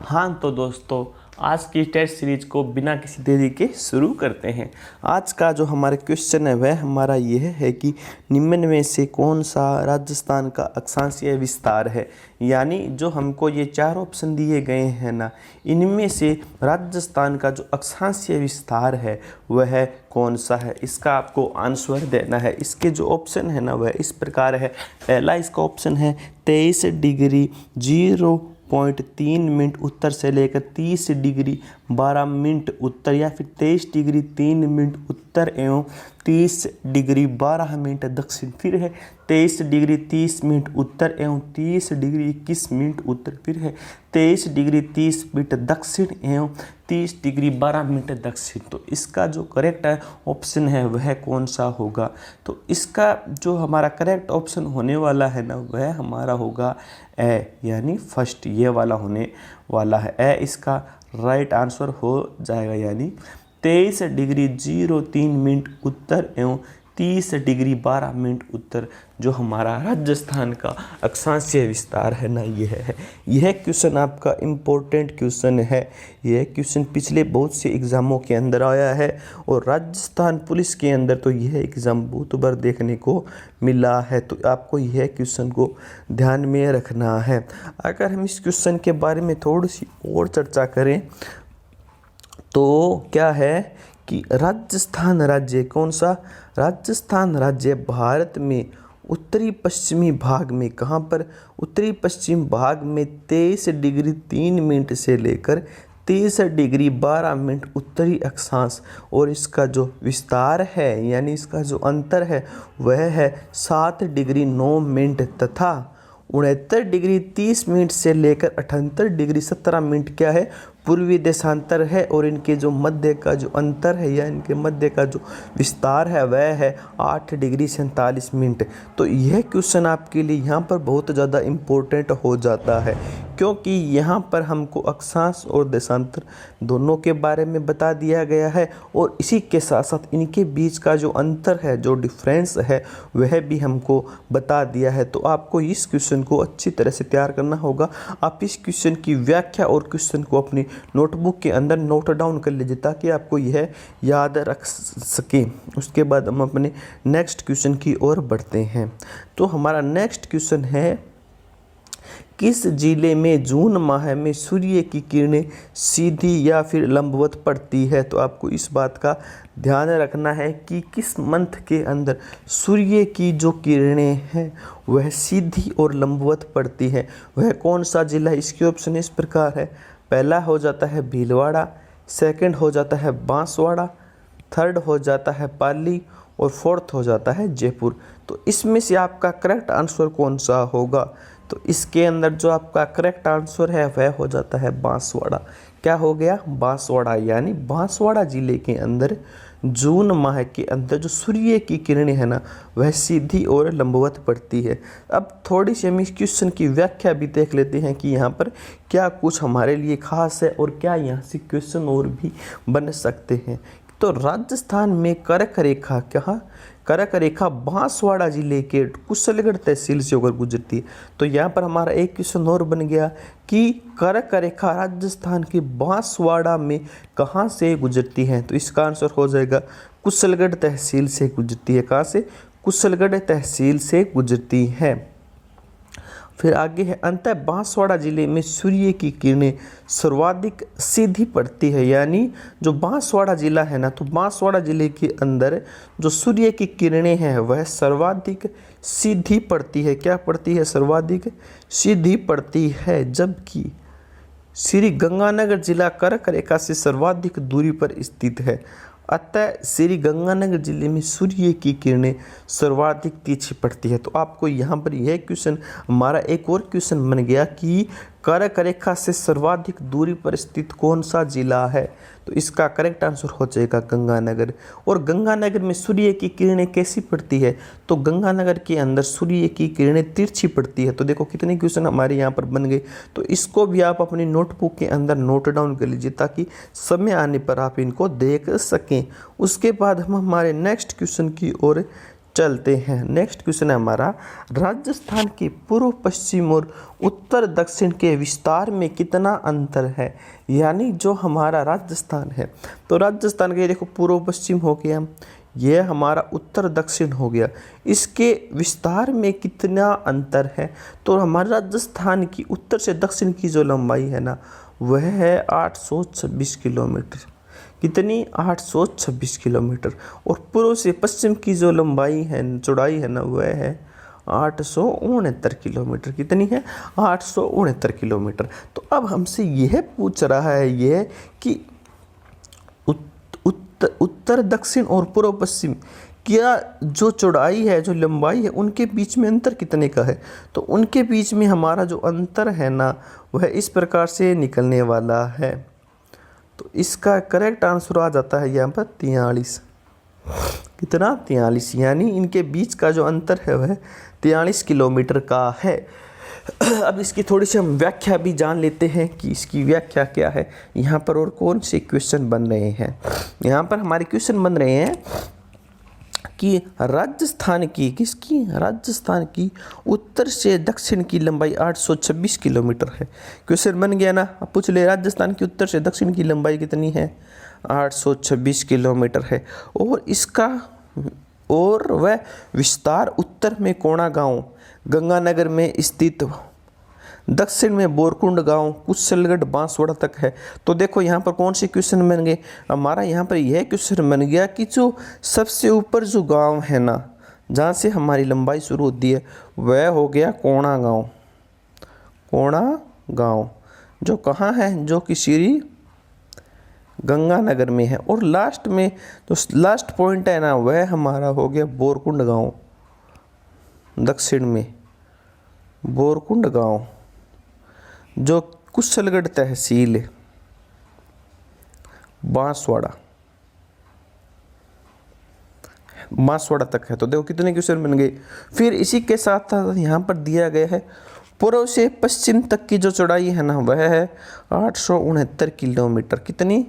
हाँ तो दोस्तों, आज की टेस्ट सीरीज को बिना किसी देरी के शुरू करते हैं। आज का जो हमारा क्वेश्चन है वह हमारा यह है कि निम्न में से कौन सा राजस्थान का अक्षांशीय विस्तार है। यानी जो हमको ये चार ऑप्शन दिए गए हैं ना, इनमें से राजस्थान का जो अक्षांशीय विस्तार है वह कौन सा है, इसका आपको आंसर देना है। इसके जो ऑप्शन है ना वह इस प्रकार है। पहला इसका ऑप्शन है 23 डिग्री 0.3 मिनट उत्तर से लेकर 30 डिग्री 12 मिनट उत्तर, या फिर 23 डिग्री 3 मिनट उत्तर एवं 30 डिग्री 12 मिनट दक्षिण। फिर है 23 डिग्री 30 मिनट उत्तर एवं 30 डिग्री 21 मिनट उत्तर। फिर है 23 डिग्री 30 मिनट दक्षिण एवं 30 डिग्री 12 मिनट दक्षिण। तो इसका जो करेक्ट ऑप्शन है वह कौन सा होगा? तो इसका जो हमारा करेक्ट ऑप्शन होने वाला है ना वह हमारा होगा ए, यानी फर्स्ट ये वाला होने वाला है। ए इसका राइट आंसर हो जाएगा, यानी 23 डिग्री 03 मिनट उत्तर एवं 30 डिग्री 12 मिनट उत्तर जो हमारा राजस्थान का अक्षांशीय विस्तार है ना यह है। यह क्वेश्चन आपका इम्पोर्टेंट क्वेश्चन है। यह क्वेश्चन पिछले बहुत से एग्ज़ामों के अंदर आया है और राजस्थान पुलिस के अंदर तो यह एग्ज़ाम बहुत बार देखने को मिला है। तो आपको यह क्वेश्चन को ध्यान में रखना है। अगर हम इस क्वेश्चन के बारे में थोड़ी सी और चर्चा करें तो क्या है कि राजस्थान राज्य कौन सा? राजस्थान राज्य भारत में उत्तरी पश्चिमी भाग में, कहाँ पर? उत्तरी पश्चिम भाग में 23 डिग्री 3 मिनट से लेकर 30 डिग्री 12 मिनट उत्तरी अक्षांश, और इसका जो विस्तार है यानी इसका जो अंतर है वह है 7 डिग्री 9 मिनट तथा 69 डिग्री 30 मिनट से लेकर 78 डिग्री 17 मिनट क्या है? पूर्वी देशांतर है। और इनके जो मध्य का जो अंतर है या इनके मध्य का जो विस्तार है वह है 8 डिग्री 47 मिनट। तो यह क्वेश्चन आपके लिए यहाँ पर बहुत ज़्यादा इम्पोर्टेंट हो जाता है, क्योंकि यहाँ पर हमको अक्षांश और देशांतर दोनों के बारे में बता दिया गया है और इसी के साथ साथ इनके बीच का जो अंतर है, जो डिफरेंस है वह भी हमको बता दिया है। तो आपको इस क्वेश्चन को अच्छी तरह से तैयार करना होगा। आप इस क्वेश्चन की व्याख्या और क्वेश्चन को अपनी नोटबुक के अंदर नोट डाउन कर लीजिए ताकि आपको यह याद रख सके। उसके बाद हम अपने नेक्स्ट क्वेश्चन की ओर बढ़ते हैं। तो हमारा नेक्स्ट क्वेश्चन है, किस जिले में जून माह में सूर्य की किरणें सीधी या फिर लंबवत पड़ती है? तो आपको इस बात का ध्यान रखना है कि किस मंथ के अंदर सूर्य की जो किरणें हैं वह सीधी और लंबवत पड़ती है। वह कौन सा जिला है? इसके ऑप्शन इस प्रकार है। पहला हो जाता है भीलवाड़ा, सेकंड हो जाता है बांसवाड़ा, थर्ड हो जाता है पाली और फोर्थ हो जाता है जयपुर। तो इसमें से आपका करेक्ट आंसर कौन सा होगा? तो इसके अंदर जो आपका करेक्ट आंसर है वह हो जाता है बांसवाड़ा। क्या हो गया? बांसवाड़ा। यानी बांसवाड़ा जिले के अंदर जून माह के अंदर जो सूर्य की किरणें है ना वह सीधी और लंबवत पड़ती है। अब थोड़ी सी हम इस क्वेश्चन की व्याख्या भी देख लेते हैं कि यहाँ पर क्या कुछ हमारे लिए खास है और क्या यहाँ से क्वेश्चन और भी बन सकते हैं। तो राजस्थान में कर्क रेखा, कहाँ कर्क रेखा बांसवाड़ा जिले के कुशलगढ़ तहसील से होकर गुजरती है। तो यहाँ पर हमारा एक क्वेश्चन और बन गया कि कर्क रेखा राजस्थान के बांसवाड़ा में कहाँ से गुजरती है? तो इसका आंसर हो जाएगा कुशलगढ़ तहसील से गुजरती है। कहाँ से? कुशलगढ़ तहसील से गुजरती है। फिर आगे है, अंतः बांसवाड़ा जिले में सूर्य की किरणें सर्वाधिक सीधी पड़ती है। यानी जो बांसवाड़ा जिला है ना, तो बांसवाड़ा जिले के अंदर जो सूर्य की किरणें हैं वह सर्वाधिक सीधी पड़ती है। क्या पड़ती है? सर्वाधिक सीधी पड़ती है। जबकि श्री गंगानगर जिला कर्क रेखा से सर्वाधिक दूरी पर स्थित है। अतः श्री गंगानगर जिले में सूर्य की किरणें सर्वाधिक तिरछी पड़ती है। तो आपको यहाँ पर यह क्वेश्चन, हमारा एक और क्वेश्चन बन गया कि कर्क रेखा से सर्वाधिक दूरी पर स्थित कौन सा जिला है? तो इसका करेक्ट आंसर हो जाएगा गंगानगर। और गंगानगर में सूर्य की किरणें कैसी पड़ती है? तो गंगानगर के अंदर सूर्य की किरणें तिरछी पड़ती है। तो देखो कितने क्वेश्चन हमारे यहाँ पर बन गए। तो इसको भी आप अपनी नोटबुक के अंदर नोट डाउन कर लीजिए ताकि समय आने पर आप इनको देख सकें। उसके बाद हम हमारे नेक्स्ट क्वेश्चन की ओर चलते हैं। नेक्स्ट क्वेश्चन है हमारा, राजस्थान के पूर्व पश्चिम और उत्तर दक्षिण के विस्तार में कितना अंतर है। यानी जो हमारा राजस्थान है, तो राजस्थान के देखो पूर्व पश्चिम हो गया, यह हमारा उत्तर दक्षिण हो गया, इसके विस्तार में कितना अंतर है। तो हमारे राजस्थान की उत्तर से दक्षिण की जो लंबाई है ना, वह है 826 किलोमीटर। कितनी? 826 किलोमीटर। और पूर्व से पश्चिम की जो लंबाई है, चौड़ाई है ना, वह है 869 किलोमीटर। कितनी है? 869 किलोमीटर। तो अब हमसे यह पूछ रहा है यह कि उत्तर दक्षिण और पूर्व पश्चिम क्या जो चौड़ाई है, जो लंबाई है, उनके बीच में अंतर कितने का है। तो उनके बीच में हमारा जो अंतर है ना, वह इस प्रकार से निकलने वाला है। तो इसका करेक्ट आंसर आ जाता है यहाँ पर 43। कितना? 43। यानी इनके बीच का जो अंतर है वह 43 किलोमीटर का है। अब इसकी थोड़ी सी हम व्याख्या भी जान लेते हैं कि इसकी व्याख्या क्या है। यहाँ पर और कौन से क्वेश्चन बन रहे हैं। यहाँ पर हमारे क्वेश्चन बन रहे हैं कि राजस्थान की उत्तर से दक्षिण की लंबाई 826 किलोमीटर है। क्वेश्चन बन गया ना। अब पूछ ले राजस्थान की उत्तर से दक्षिण की लंबाई कितनी है? 826 किलोमीटर है। और वह विस्तार उत्तर में कोणा गांव गंगानगर में स्थित, दक्षिण में बोरकुंड गांव कुशलगढ़ बांसवाड़ा तक है। तो देखो यहाँ पर कौन से क्वेश्चन बन गए हमारा। यहाँ पर यह क्वेश्चन बन गया कि जो सबसे ऊपर जो गांव है ना, जहाँ से हमारी लंबाई शुरू होती है, वह हो गया कोणा गांव, जो कहाँ है? जो कि श्री गंगानगर में है। और लास्ट में जो लास्ट पॉइंट है ना, वह हमारा हो गया बोरकुंड गांव, दक्षिण में बोरकुंड गांव, जो कुशलगढ़ तहसील बांसवाड़ा तक है। तो देखो कितने क्वेश्चन बन गए। फिर इसी के साथ साथ यहाँ पर दिया गया है पूर्व से पश्चिम तक की जो चौड़ाई है ना, वह है 869 किलोमीटर। कितनी?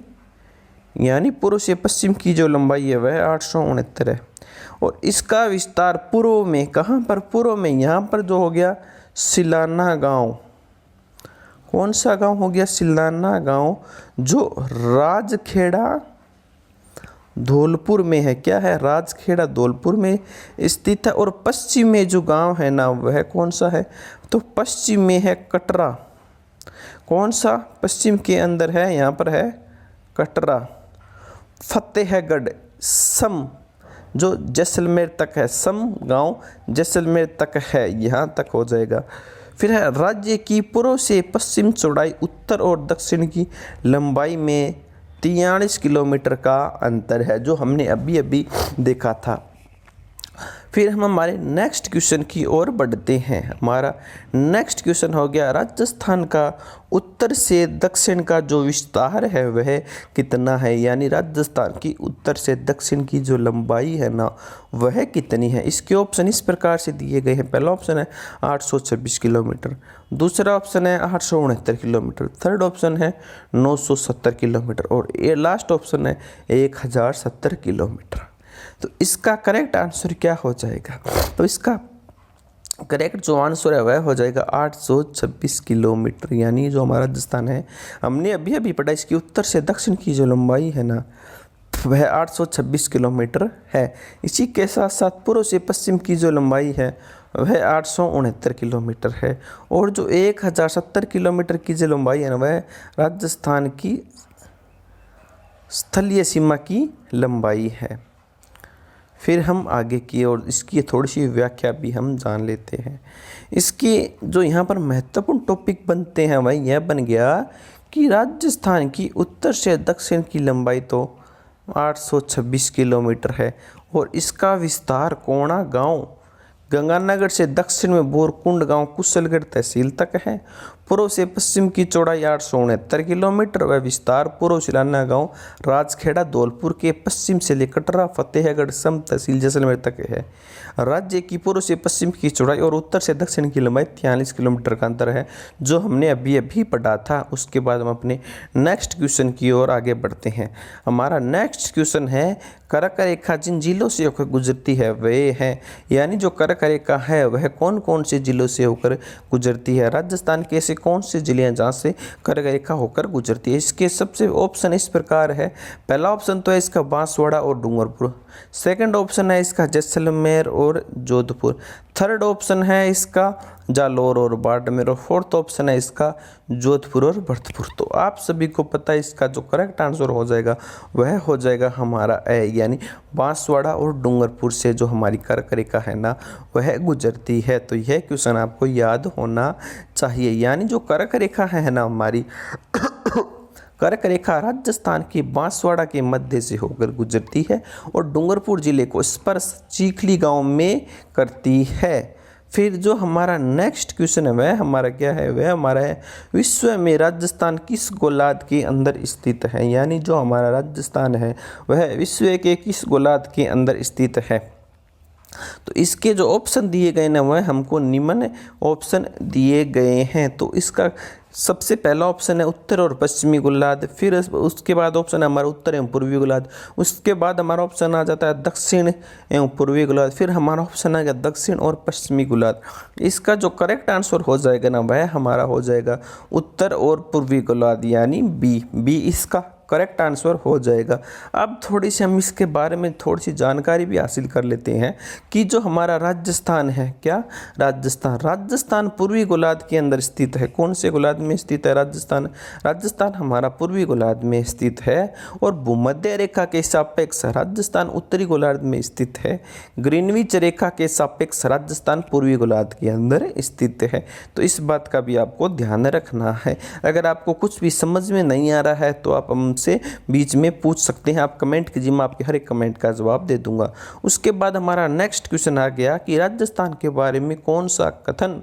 यानी पूर्व से पश्चिम की जो लंबाई है वह 869 है। और इसका विस्तार पूर्व में, कहाँ पर? पूर्व में यहाँ पर जो हो गया सिलाना गांव। कौन सा गांव हो गया? सिलाना गांव, जो राजखेड़ा धौलपुर में है। क्या है? राजखेड़ा धौलपुर में स्थित है। और पश्चिम में जो गांव है ना, वह कौन सा है? तो पश्चिम में है कटरा। कौन सा पश्चिम के अंदर है? यहाँ पर है कटरा। फतेहगढ़ सम, जो जैसलमेर तक है, सम गांव जैसलमेर तक है, यहाँ तक हो जाएगा। फिर है राज्य की पूर्व से पश्चिम चौड़ाई उत्तर और दक्षिण की लंबाई में 43 किलोमीटर का अंतर है, जो हमने अभी अभी देखा था। फिर हम हमारे नेक्स्ट क्वेश्चन की ओर बढ़ते हैं। हमारा नेक्स्ट क्वेश्चन हो गया, राजस्थान का उत्तर से दक्षिण का जो विस्तार है वह कितना है। यानी राजस्थान की उत्तर से दक्षिण की जो लंबाई है ना, वह कितनी है। इसके ऑप्शन इस प्रकार से दिए गए हैं। पहला ऑप्शन है 826 किलोमीटर, दूसरा ऑप्शन है 869 किलोमीटर, थर्ड ऑप्शन है 970 किलोमीटर और ये लास्ट ऑप्शन है 1070 किलोमीटर। तो इसका करेक्ट आंसर क्या हो जाएगा? तो इसका करेक्ट जो आंसर है वह हो जाएगा 826 किलोमीटर। यानी जो हमारा राजस्थान है, हमने अभी अभी पढ़ा, इसकी उत्तर से दक्षिण की जो लंबाई है ना, वह 826 किलोमीटर है। इसी के साथ साथ पूर्व से पश्चिम की जो लंबाई है वह 869 किलोमीटर है। और जो 1070 किलोमीटर की जो लंबाई है ना, वह राजस्थान की स्थलीय सीमा की लंबाई है। फिर हम आगे की और इसकी थोड़ी सी व्याख्या भी हम जान लेते हैं। इसकी जो यहाँ पर महत्वपूर्ण टॉपिक बनते हैं वह यह बन गया कि राजस्थान की उत्तर से दक्षिण की लंबाई तो 826 किलोमीटर है और इसका विस्तार कोणा गांव गंगानगर से दक्षिण में बोरकुंड गांव कुशलगढ़ तहसील तक है। पूर्व से पश्चिम की चौड़ाई 869 किलोमीटर व विस्तार पूर्व सिलाना गांव राजखेड़ा धौलपुर के पश्चिम से लेकर कटरा फतेहगढ़ सम तहसील जैसलमेर तक है। राज्य की पूर्व से पश्चिम की चौड़ाई और उत्तर से दक्षिण की लंबाई 43 किलोमीटर का अंतर है, जो हमने अभी अभी पढ़ा था। उसके बाद हम अपने नेक्स्ट क्वेश्चन की ओर आगे बढ़ते हैं। हमारा नेक्स्ट क्वेश्चन है, कर्क रेखा जिन जिलों से होकर गुजरती है वे हैं, यानी जो कर्क रेखा है वह कौन कौन से जिलों से होकर गुजरती है। राजस्थान के ऐसे कौन से जिले हैं जहाँ से कर्क रेखा होकर गुजरती है। इसके सबसे ऑप्शन इस प्रकार है। पहला ऑप्शन तो है इसका बांसवाड़ा और डूंगरपुर। सेकंड ऑप्शन है इसका जैसलमेर और जोधपुर। थर्ड ऑप्शन है इसका जालौर और बाड़मेर। और फोर्थ ऑप्शन है इसका जोधपुर और भरतपुर। तो आप सभी को पता है इसका जो करेक्ट आंसर हो जाएगा वह हो जाएगा हमारा ए, यानी बांसवाड़ा और डूंगरपुर से जो हमारी कर्क रेखा है ना वह गुजरती है। तो यह क्वेश्चन आपको याद होना चाहिए। यानी जो कर्क रेखा है ना हमारी कर्क रेखा राजस्थान के बांसवाड़ा के मध्य से होकर गुजरती है और डूंगरपुर जिले को स्पर्श चीखली गांव में करती है। फिर जो हमारा नेक्स्ट क्वेश्चन है वह हमारा क्या है, वह हमारा है विश्व में राजस्थान किस गोलार्ध के अंदर स्थित है। यानी जो हमारा राजस्थान है वह विश्व के किस गोलार्ध के अंदर स्थित है। तो इसके जो ऑप्शन दिए गए ना वह हमको निम्न ऑप्शन दिए गए हैं। तो इसका सबसे पहला ऑप्शन है उत्तर और पश्चिमी गोलार्ध। फिर उसके बाद ऑप्शन है हमारा उत्तर एवं पूर्वी गोलार्ध। उसके बाद हमारा ऑप्शन आ जाता है दक्षिण एवं पूर्वी गोलार्ध। फिर हमारा ऑप्शन आ गया दक्षिण और पश्चिमी गोलार्ध। इसका जो करेक्ट आंसर हो जाएगा ना वह हमारा हो जाएगा उत्तर और पूर्वी गोलार्ध, यानी बी इसका करेक्ट आंसर हो जाएगा। अब थोड़ी सी हम इसके बारे में थोड़ी सी जानकारी भी हासिल कर लेते हैं कि जो हमारा राजस्थान है, क्या राजस्थान पूर्वी गोलार्ध के अंदर स्थित है। कौन से गोलार्ध में स्थित है राजस्थान हमारा पूर्वी गोलार्ध में स्थित है। और भूमध्य रेखा के सापेक्ष राजस्थान उत्तरी गोलार्ध में स्थित है। ग्रीनविच रेखा के सापेक्ष राजस्थान पूर्वी गोलार्ध के अंदर स्थित है। तो इस बात का भी आपको ध्यान रखना है। अगर आपको कुछ भी समझ में नहीं आ रहा है तो आप से बीच में पूछ सकते हैं। आप कमेंट कीजिए, मैं आपके हर एक कमेंट का जवाब दे दूंगा। उसके बाद हमारा नेक्स्ट क्वेश्चन आ गया कि राजस्थान के बारे में कौन सा कथन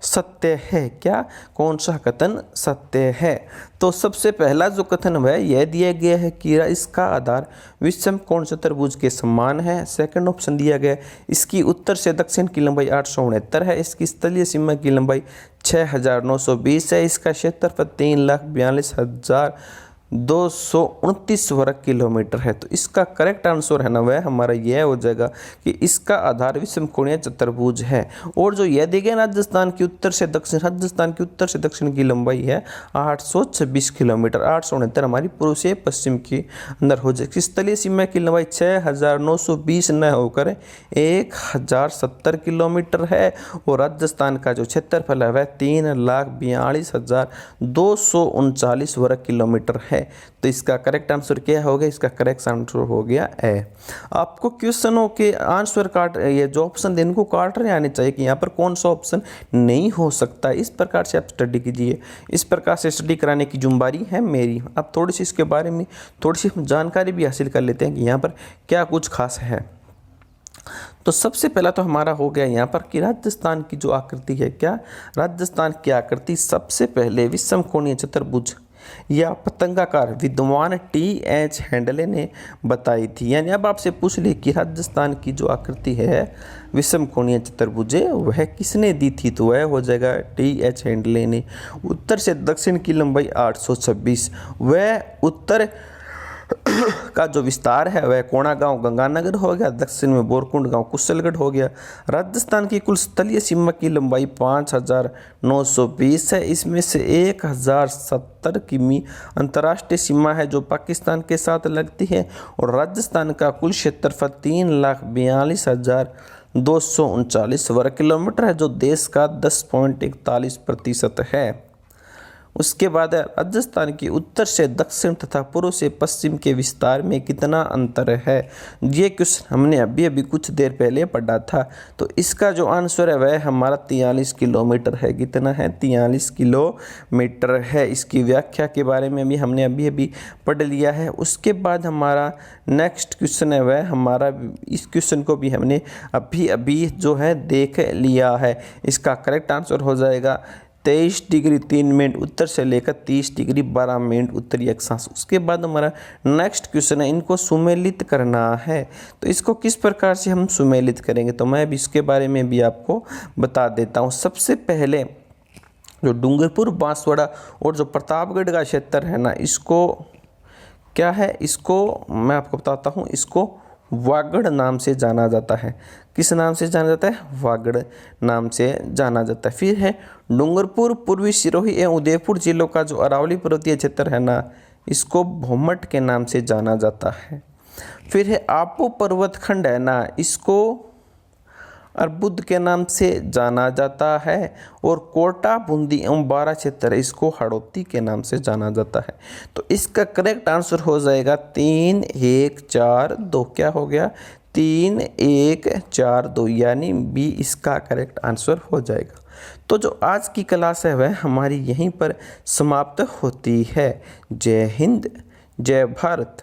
सत्य है। क्या कौन सा कथन सत्य है। तो सबसे पहला जो कथन वह यह दिया गया है कि इसका आधार विषम कोण चतुर्भुज के समान है। सेकंड ऑप्शन दिया गया इसकी उत्तर से दक्षिण की लंबाई 869 है। इसकी स्थलीय सीमा की लंबाई 6920 है। इसका क्षेत्रफल 3,42,229 वर्ग किलोमीटर है। तो इसका करेक्ट आंसर है ना वह हमारा यह हो जाएगा कि इसका आधार विषम कोणीय चतुर्भुज है। और जो यह देगा राजस्थान की उत्तर से दक्षिण की लंबाई है 826 किलोमीटर। 869 हमारी पूर्व से पश्चिम के अंदर हो जाएगी। स्थलीय सीमा की लंबाई 6920 न होकर 1070 किलोमीटर है। और राजस्थान का जो क्षेत्रफल है वह 3,42,239 वर्ग किलोमीटर है। तो इसका करेक्ट आंसर क्या हो गया, इसका करेक्ट आंसर हो गया ए। आपको क्वेश्चनों के आंसर ये जो ऑप्शन देने को काट रहे आने चाहिए कि यहाँ पर कौन सा ऑप्शन नहीं हो सकता। इस प्रकार से आप स्टडी कीजिए। इस प्रकार से स्टडी कराने की जिम्मेदारी है मेरी। अब थोड़ी सी इसके बारे में थोड़ी सी जानकारी भी हासिल कर लेते हैं कि यहाँ पर क्या कुछ खास है। तो सबसे पहला तो हमारा हो गया यहाँ पर कि राजस्थान की जो आकृति है, क्या राजस्थान की आकृति सबसे पहले विषम कोणीय चतुर्भुज या पतंगाकार विद्वान T.H. हैंडले ने बताई थी। यानी अब आपसे पूछ ले कि राजस्थान की जो आकृति है विषम कोणीय चतुर्भुज वह किसने दी थी। तो वह हो जाएगा T.H. हैंडले ने। उत्तर से दक्षिण की लंबाई 826। वह उत्तर का जो विस्तार है वह कोणा गांव गंगानगर हो गया। दक्षिण में बोरकुंड गांव कुशलगढ़ हो गया। राजस्थान की कुल स्थलीय सीमा की लंबाई 5,920 है। इसमें से 1,070 किमी अंतर्राष्ट्रीय सीमा है जो पाकिस्तान के साथ लगती है। और राजस्थान का कुल क्षेत्रफल 3,42,239 वर्ग किलोमीटर है जो देश का 10.41% है। उसके बाद राजस्थान की उत्तर से दक्षिण तथा पूर्व से पश्चिम के विस्तार में कितना अंतर है। ये क्वेश्चन हमने अभी अभी कुछ देर पहले पढ़ा था। तो इसका जो आंसर है वह हमारा 43 किलोमीटर है। कितना है, 43 किलोमीटर है। इसकी व्याख्या के बारे में भी हमने अभी अभी पढ़ लिया है। उसके बाद हमारा नेक्स्ट क्वेश्चन है वह हमारा, इस क्वेश्चन को भी हमने अभी अभी जो है देख लिया है। इसका करेक्ट आंसर हो जाएगा 23 डिग्री 3 मिनट उत्तर से लेकर 30 डिग्री 12 मिनट उत्तरी अक्षांश। उसके बाद हमारा नेक्स्ट क्वेश्चन है, इनको सुमेलित करना है। तो इसको किस प्रकार से हम सुमेलित करेंगे तो मैं भी इसके बारे में भी आपको बता देता हूँ। सबसे पहले जो डूंगरपुर, बांसवाड़ा और जो प्रतापगढ़ का क्षेत्र है ना, इसको क्या है, इसको मैं आपको बताता हूँ, इसको वागड़ नाम से जाना जाता है। किस नाम से जाना जाता है? वागड़ नाम से जाना जाता है। फिर है डूंगरपुर, पूर्वी सिरोही एवं उदयपुर जिलों का जो अरावली पर्वतीय क्षेत्र है ना, इसको भोमट के नाम से जाना जाता है। फिर है आपो पर्वत खंड है ना, इसको अर्बुद के नाम से जाना जाता है। और कोटा, बूंदी एवं बारा क्षेत्र, इसको हड़ौती के नाम से जाना जाता है। तो इसका करेक्ट आंसर हो जाएगा 3, 1, 4, 2। क्या हो गया? 3, 1, 4, 2, यानी बी इसका करेक्ट आंसर हो जाएगा। तो जो आज की क्लास है वह हमारी यहीं पर समाप्त होती है। जय हिंद, जय भारत।